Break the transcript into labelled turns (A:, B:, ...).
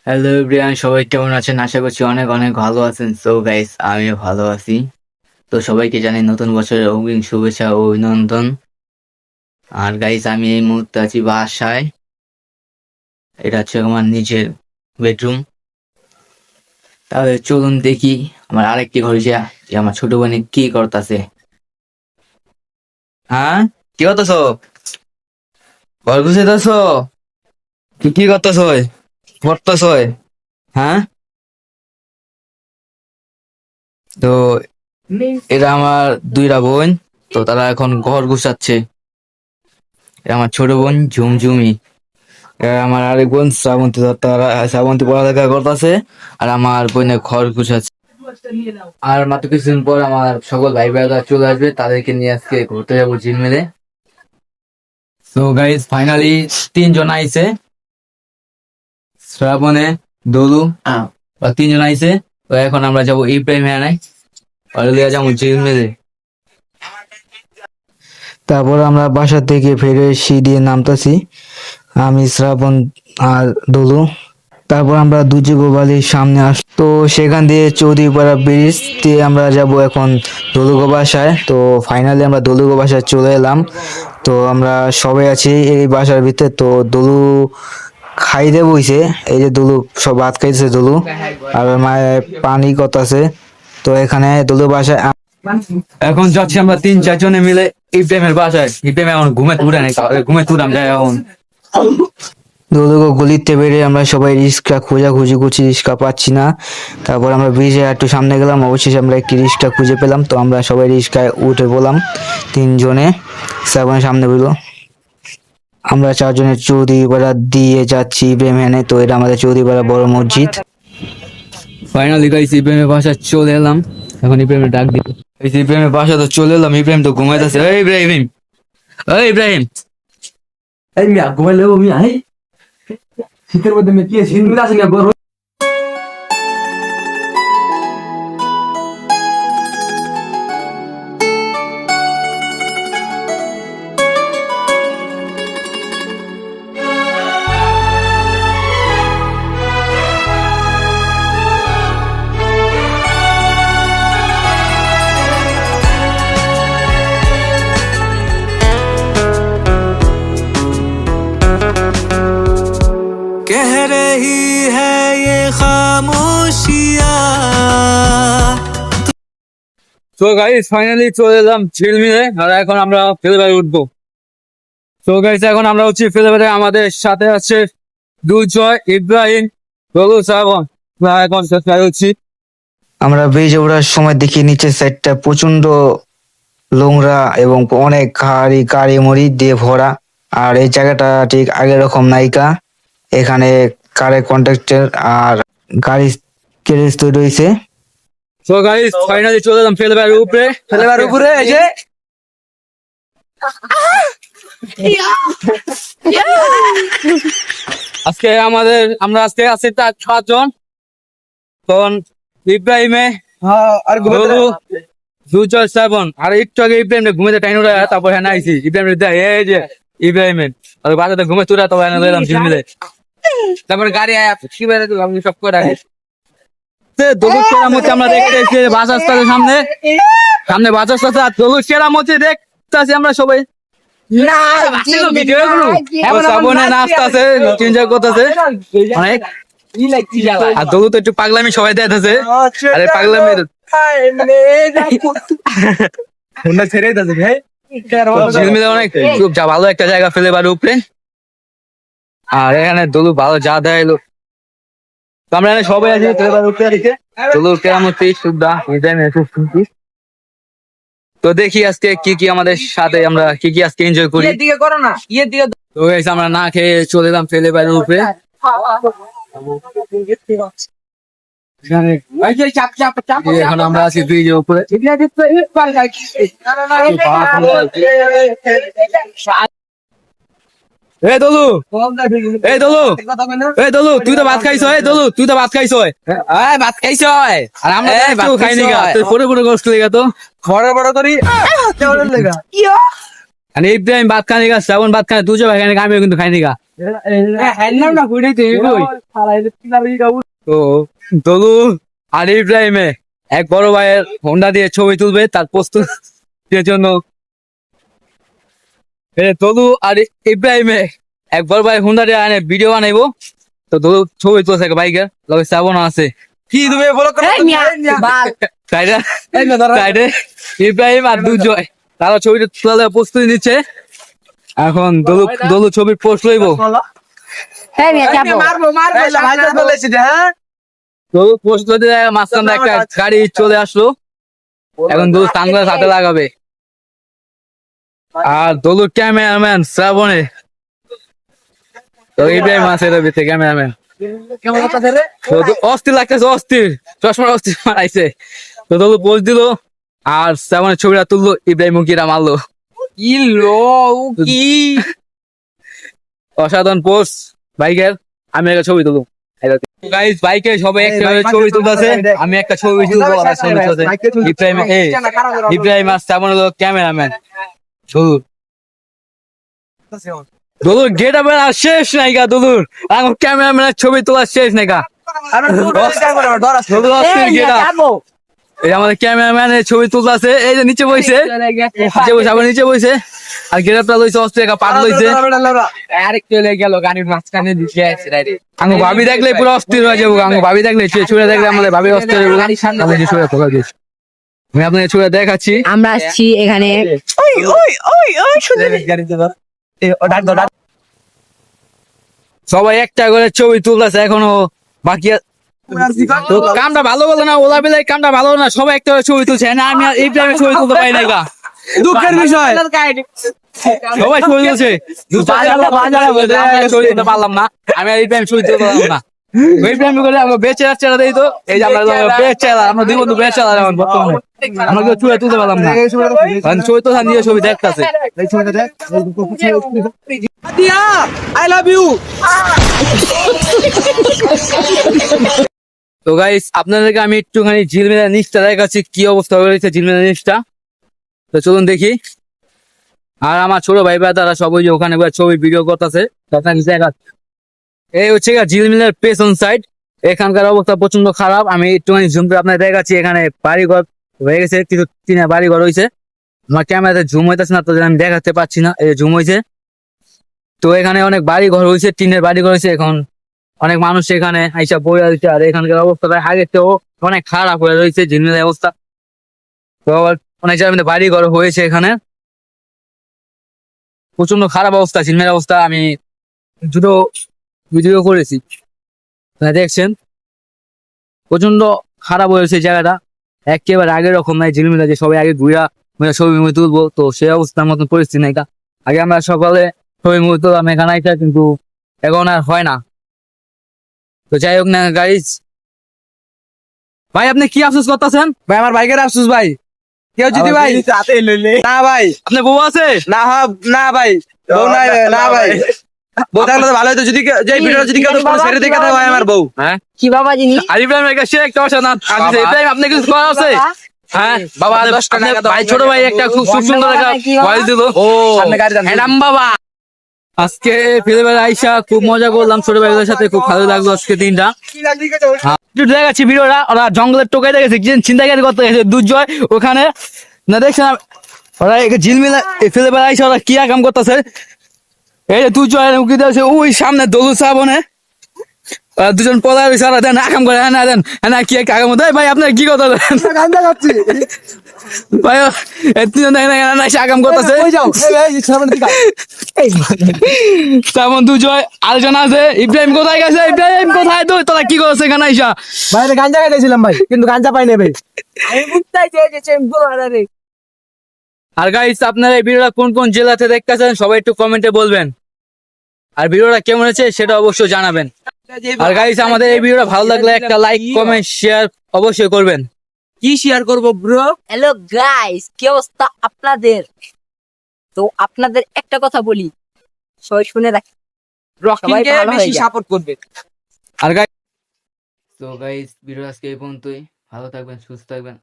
A: Hello everyone, সবাই কেমন আছেন? আশা করছি অনেক অনেক ভালো আছেন। সো গাইস, আমিও ভালো আছি। তো সবাইকে জানাই নতুন বছরের অগ্রিম শুভেচ্ছা ও অভিনন্দন। আর গাইস, আমি এই মুহূর্তে আছি বাসায়। এটা হচ্ছে আমার নিজের বেডরুম। তাহলে চলুন দেখি আমার আরেকটি ঘরে যা যে আমার ছোট বোনে কি করতেছে। হ্যাঁ, কি করতেছো? ঘর গুছাইতেছো? কি কি করতেছো? করতেছো? হ্যাঁ, তো এরা আমার দুইটা বোন। তো তারা এখন ঘর গুছাচ্ছে। এটা আমার ছোট বোন ঝুমঝুমি। এটা আমার আরেক বোন শ্রাবন্তী। তো তারা শ্রাবন্তী পড়ালেখা করতেছে আর আমার বোনের ঘর গুছাচ্ছে। আর মাত্র কিছুদিন পর আমার সকল ভাই ভাইরা চলে আসবে, তাদেরকে নিয়ে আজকে ঘুরতে যাবো ঝিলমিলে। তো গাইজ, ফাইনালি তিনজন আইছে, শ্রাবণে, দোলু, আর তিনজন আইছে। তো এখন আমরা যাবো ইব্রাহিম নাই আর যাবো ঝিলমিলে। তারপর আমরা বাসা থেকে ফিরে সিঁড়ি নামতাছি, আমি, শ্রাবণ আর দোলু। তারপর আমরা দুজিগো বালির সামনে তো সেখান দিয়ে চৌধুরীপাড়া ব্রিজ দিয়ে আমরা যাব এখন দলুগো বাসায়। তো ফাইনালি আমরা দলুগো বাসায় চলে এলাম। তো আমরা সবাই আছি এই বাসার ভিতরে। তো দলু খাইতে বইছে, এই যে দলু সব ভাত খাইছে দলু, আর মায়ের পানি কত আছে। তো এখানে দলু বাসায় এখন যাচ্ছি আমরা তিন চারজনে মিলে ইব্রাহিমের বাসায়। ইব্রাহিম এখন ঘুমে তুলে নেই, ঘুমে তুলাম যায় এখন। দোলগো গলিতে বেরিয়ে আমরা সবাই রিক্সা খোঁজাখুঁজি করছি, রিক্সা পাচ্ছি না। তারপর আমরা ব্রিজে একটু সামনে গেলাম, অবশেষে আমরা একটি রিক্সা খুঁজে পেলাম। তো আমরা সবাই রিক্সায় উঠে পড়লাম তিনজনে। শ্রাবণের সামনে বললো আমরা চারজনের চৌধুরীপাড়া দিয়ে যাচ্ছি ইব্রাহিম। তো এটা আমাদের চৌধুরীপাড়া বড় মসজিদ। ফাইনালি গাইস, ইব্রাহিমের বাসা চলে এলাম। এখন ইব্রাহিমের ডাক দিল। এই যে ইব্রাহিমের বাসা তো চলে এলাম। ইব্রাহিম তো ঘুমাইতেছে। এই ইব্রাহিম, এই ইব্রাহিম,
B: এই মিয়া ঘুমাইলেও মিয়া এই শীতের মধ্যে মেয়ে কি শীত মিলে আসেনি গরম।
C: कह रही है ये खामोशियाँ।
A: তো গাইস, ফাইনালি চলে এলাম ঝিলমিলে আর এখন আমরা ফেলবারে উঠবো। তো গাইস, এখন আমরা হচ্ছি ফেলবারে। আমাদের সাথে আছে দুজয়, ইব্রাহিম, রঘু, শ্রাবণ। এখন চেষ্টা হচ্ছি। আমরা ব্রিজে ওঠার সময় দেখি নিচের সাইডটা প্রচন্ড নোংরা এবং অনেক গাড়ি গাড়ি মড়ি দিয়ে ভরা। আর এই জায়গাটা ঠিক আগের রকম নাইকা। এখানে কারের কন্ট্রাক্টর আর গাড়ি গ্যারেজ তৈরি হয়েছে। তো গাইস, ফাইনালি চলে এলাম ফেলবারের উপরে। ফেলবারের উপরে এই যে আজকে আমরা আজকে আছি তার 6 জন। তখন ইব্রাহিমে
B: আর
A: রঘু, দুজয়, শ্রাবণ আর একটু আগে ইব্রাহিম ঘুমেতে টাইম উঠে তারপর হ্যাঁ আইসি ইব্রাহিম এই যে ইব্রাহিমের বাসাতে ঘুমে তুলে তবে এনে এলাম ঝিলমিলে। তারপর গাড়ি আয়া কি বেড়ে আমি সব করে রাখি। দলুর কেরামতি আমরা দেখতে এসেছি বাস আসতে সামনে সামনে বাস আসতে আর দলুর কেরামতি দেখতেছি আমরা সবাই। শ্রাবণে নাচতেছে, এনজয় করতেছে অনেক। আর দলু তো একটু পাগলামি সবাই দেখতেছে। আরে পাগলামি ফোনটা ছেড়ে দিতেছে ভাই। ঝিলমিলে অনেক খুব ভালো একটা জায়গা ফেলবার উপরে। আর এখানে দলু ভালো যা দেয় এলো। তো আমরা এখানে সবাই আছি ফেলবার উপরে আছি। দলু কেরামতি সুদ্ধা শুনছি। তো দেখি আজকে কি কি আমাদের সাথে আমরা কি কি আজকে এনজয় করি।
B: দিকে করো না ইয়ের দিকে
A: তো গাইস, আমরা না খেয়ে চলে এলাম ফেলবার উপরে। এখন আমরা আছি ব্রিজের উপরে। এই দলু, এই দলু, এই দলু, তুই তো ভাত খাইছ। এই দলু, তুই তো ভাত খাইছ।
B: ভাত খাইছ
A: আর আমরা কেউ খাইনি গা। তোর পরে পরে কষ্ট লেগে তো
B: বড় বড় করি
A: ইব্রাহিম ভাত খানি গা, শ্রাবণ ভাত খানি, দুজন ভাই খানি, আমিও কিন্তু খাইনি গা।
D: তো দলু আর ইব্রাহিমে এক বড় ভাইয়ের হোন্ডা দিয়ে ছবি তুলবে তার প্রস্তুতির জন্য। দলু আর ইব্রাহিমে এক বড় ভাই হোন্ডা দিয়ে আনে ভিডিও বানাইবো। তো দলু ছবি তুলছে বাইকের লগে শ্রাবণ আছে
B: কি তুমি বলো
D: তাইরে তাইরে ইব্রাহিম আর দুজয় তারা ছবিটা তোলার প্রস্তুতি নিচ্ছে। এখন দলু দলু ছবির পোস্ট লইব। দলু পোস্ট লইতে মাঝখানে একটা গাড়ি চলে আসলো। এখন দলু সানগ্লাস হাতে লাগাবে আর দলুর ক্যামেরাম্যান শ্রাবণে তো ইব্রাহিম আছে এর ভিতরে ক্যামেরাম্যান অস্থির লাগতেছে অস্থির চশমা অস্থির মারাইছে। তো দলু পোস্ট দিল আর শ্রাবণের ছবিটা তুললো ইব্রাহিম মুকিরা মারলো। অসাধারণ পোস্ট বাইকের। আমি একটা ছবি তুলবো গাইস বাইকে সবাই একটা ছবি তুলতেছে আমি একটা ছবি তুলবো ইব্রাহিম ইব্রাহিম আর শ্রাবণ হলো ক্যামেরাম্যান। দলুর গেট আপ আর শেষ নাইকা দলুর আমার ক্যামেরাম্যানের ছবি তোলা শেষ নাইকা এই আমাদের ক্যামেরাম্যানের ছবি তুলতেছে এই যে নিচে বইছে আবার নিচে বইছে আর গেট আপটা লইছে অস্ত্র একা পাট লইছে আরেক চলে গেল গাড়ির মাঝখানে দিকে আছে আমি ভাবি দেখলে পুরো অস্থির হয়ে যাবো আমি ভাবি দেখলে ছুড়ে দেখলে আমাদের ভাবি অস্থির হয়ে যাবো। আমি ছুড়ে ফোকা দিয়েছি আমি আপনাকে ছুড়ে দেখাচ্ছি।
E: আমরা আসছি এখানে
D: সবাই একটা করে ছবি তুলতেছে এখনো বাকি তো কামটা ভালো বলো না ওলা বেলায় কামটা ভালো না সবাই একটা করে ছবি তুলছে না আমি এই টাইমে ছবি তুলতে পারি না
B: দুঃখের বিষয়
D: সবাই ছবি তুলছে ছবি তুলতে পারলাম না আমি এই টাইম ছবি তুলতে পারলাম না ওই টাইম করে আমরা বেচে চেলা দিই তো এই যে আমরা বেচেলা আমরা দুই বন্ধু বেচেলা এখন বর্তমানে আমরা কেউ ছবি তুলতে পারলাম না ছবি তো নিয়ে ছবি দেখতেছে
B: আই লাভ ইউ।
D: তো গাইস আপনাদেরকে আমি একটুখানি ঝিলমিলের নিচটা দেখাচ্ছি কি অবস্থা হয়েছে ঝিলমিলের নিচটা। তো চলুন দেখি আর আমার ছোট ভাই তারা সবাই যে ওখানে ছবি ভিডিও করতেছে এই হচ্ছে ঝিলমিলের পেছন সাইড। এখানকার অবস্থা প্রচন্ড খারাপ আমি একটুখানি জুম করে আপনাদের দেখাচ্ছি এখানে বাড়িঘর হয়ে গেছে কিছু টিনের বাড়িঘর হয়েছে আমার ক্যামেরাতে জুম হইতেছে না তো আমি দেখাতে পাচ্ছি না এই জুম হয়েছে। তো এখানে অনেক বাড়ি ঘর হয়েছে টিনের বাড়ি ঘর হয়েছে এখন অনেক মানুষ এখানে আইসা বইয়া দিচ্ছে আর এখানকার অবস্থাটা আগের থেকেও অনেক খারাপ হয়ে রয়েছে ঝিলমিলের অবস্থা। তো আবার অনেক জায়গায় বাড়ি ঘর হয়েছে এখানে প্রচন্ড খারাপ অবস্থা ঝিলমিলের অবস্থা। আমি দুটো ভিডিও করেছি দেখছেন প্রচন্ড খারাপ হয়েছে জায়গাটা একেবারে আগের রকম নাই ঝিলমিলে যে সবাই আগে ঘুরা ছবি মুভি তুলবো তো সেই অবস্থার মতন পরিস্থিতি নাই আগে আমরা সকালে ছবি মুভি তুললাম এখানে কিন্তু এখন আর হয় না। তো যাই হোক না গাইজ ভাই আপনি কি আফসোস করতেছেন?
B: ভাই আমার বাইকের আফসোস ভাই কেউ যদি ভাই না ভাই
D: আপনার বউ আছে
B: না না ভাই বউ নাই না ভাই বউ থাকলে তো ভালো হতো যদি যে ভিডিওটা যদি কেউ ছেড়ে দেখে দেয় ভাই আমার বউ
D: হ্যাঁ
E: কি বাবা জিনিস
D: আর ইব্রাহিম সে একটা অসাধারণ ইব্রাহিম আপনি কিছু করা আছে হ্যাঁ বাবা 10 টাকা ভাই ছোট ভাই একটা খুব সুন্দর একটা ভয়েস দিল ও ম্যাডাম বাবা আজকে ফিরে আইসা খুব মজা করলাম ছোট ভাইদের সাথে খুব ভালো লাগলো আজকে দিনটা। একটু দেখাচ্ছি ভিডিওটা ওরা জঙ্গলের টোকাই দেখেছে চিন্তাকারী করতে গেছে দুর্জয় ওখানে না দেখছেন ওরা ঝিলমিলা ফেলে বেড়াইছে ওরা কি কাম করতেছে এই যে দুর্জয় উকি দিয়েছে ওই সামনে দলু শ্রাবণে দুজন পদা সারা দেন আকাম করে না দেন না কি কাকার মধ্যে ভাই আপনার কি কথা ভাই আকাম করতেছে তেমন দুজয় আলোচনা আছে ইব্রাহিম কোথায় গেছে ইব্রাহিম কোথায় তুই তোরা কি করছে এখানে আইসা
B: বাইরে গাঞ্জা খাইতেছিলাম ভাই কিন্তু গাঞ্জা পাই নেবে
D: আর গাইস আপনারা এই ভিডিওটা কোন কোন জেলাতে দেখতেছেন সবাই একটু কমেন্টে বলবেন আর ভিডিওটা কেমন হয়েছে সেটা অবশ্যই জানাবেন। আর গাইস আমাদের এই ভিডিওটা ভালো লাগলে একটা লাইক কমেন্ট শেয়ার অবশ্যই করবেন।
B: কি শেয়ার করবো ব্রো?
E: হ্যালো গাইস কি অবস্থা আপনাদের? তো আপনাদের একটা কথা বলি সবাই শুনে রাখি
B: রকিংকে বেশি সাপোর্ট করবে।
D: আর গাইস তো গাইস ভিডিও আজকে এই পর্যন্তই ভালো থাকবেন সুস্থ থাকবেন।